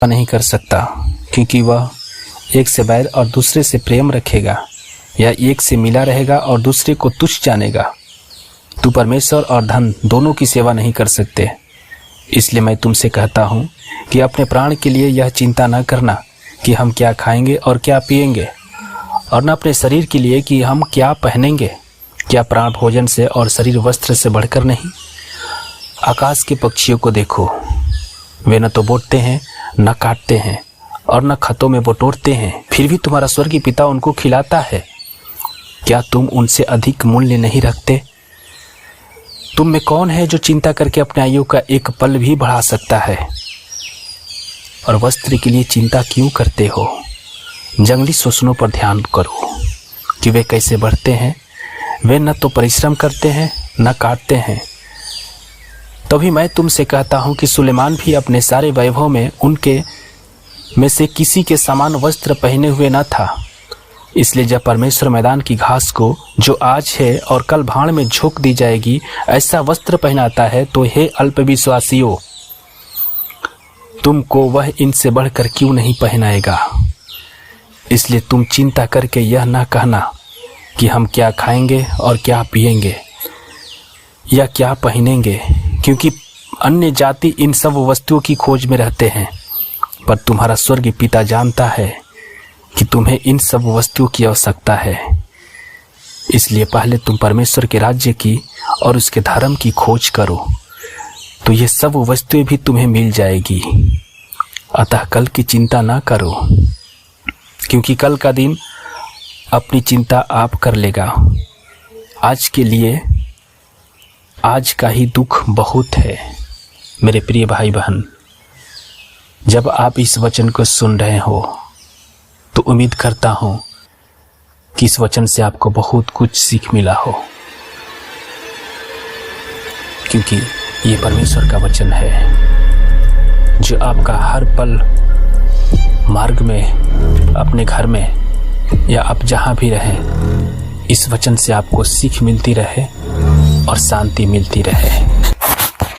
नहीं कर सकता, क्योंकि वह एक से बैर और दूसरे से प्रेम रखेगा, या एक से मिला रहेगा और दूसरे को तुच्छ जानेगा। तू परमेश्वर और धन दोनों की सेवा नहीं कर सकते। इसलिए मैं तुमसे कहता हूँ कि अपने प्राण के लिए यह चिंता न करना कि हम क्या खाएंगे और क्या पिएंगे, और न अपने शरीर के लिए कि हम क्या पहनेंगे। क्या प्राण भोजन से और शरीर वस्त्र से बढ़कर नहीं? आकाश के पक्षियों को देखो, वे न तो बोते हैं, न काटते हैं और न खतों में बटोरते हैं, फिर भी तुम्हारा स्वर्गीय पिता उनको खिलाता है। क्या तुम उनसे अधिक मूल्य नहीं रखते? तुम में कौन है जो चिंता करके अपने आयु का एक पल भी बढ़ा सकता है? और वस्त्र के लिए चिंता क्यों करते हो? जंगली श्वसनों पर ध्यान करो कि वे कैसे बढ़ते हैं। वे न तो परिश्रम करते हैं न काटते हैं। तभी मैं तुमसे कहता हूं कि सुलेमान भी अपने सारे वैभव में उनके में से किसी के समान वस्त्र पहने हुए न था। इसलिए जब परमेश्वर मैदान की घास को, जो आज है और कल भाड़ में झोंक दी जाएगी, ऐसा वस्त्र पहनाता है, तो हे अल्पविश्वासियों, तुमको वह इनसे बढ़कर क्यों नहीं पहनाएगा? इसलिए तुम चिंता करके यह ना कहना कि हम क्या खाएंगे और क्या पिएंगे या क्या पहनेंगे, क्योंकि अन्य जाति इन सब वस्तुओं की खोज में रहते हैं। पर तुम्हारा स्वर्गीय पिता जानता है कि तुम्हें इन सब वस्तुओं की आवश्यकता है। इसलिए पहले तुम परमेश्वर के राज्य की और उसके धर्म की खोज करो, तो ये सब वस्तुएं भी तुम्हें मिल जाएगी। अतः कल की चिंता ना करो, क्योंकि कल का दिन अपनी चिंता आप कर लेगा। आज के लिए आज का ही दुख बहुत है। मेरे प्रिय भाई बहन, जब आप इस वचन को सुन रहे हो तो उम्मीद करता हूं कि इस वचन से आपको बहुत कुछ सीख मिला हो, क्योंकि ये परमेश्वर का वचन है जो आपका हर पल मार्ग में, अपने घर में या आप जहां भी रहें, इस वचन से आपको सीख मिलती रहे और शांति मिलती रहे।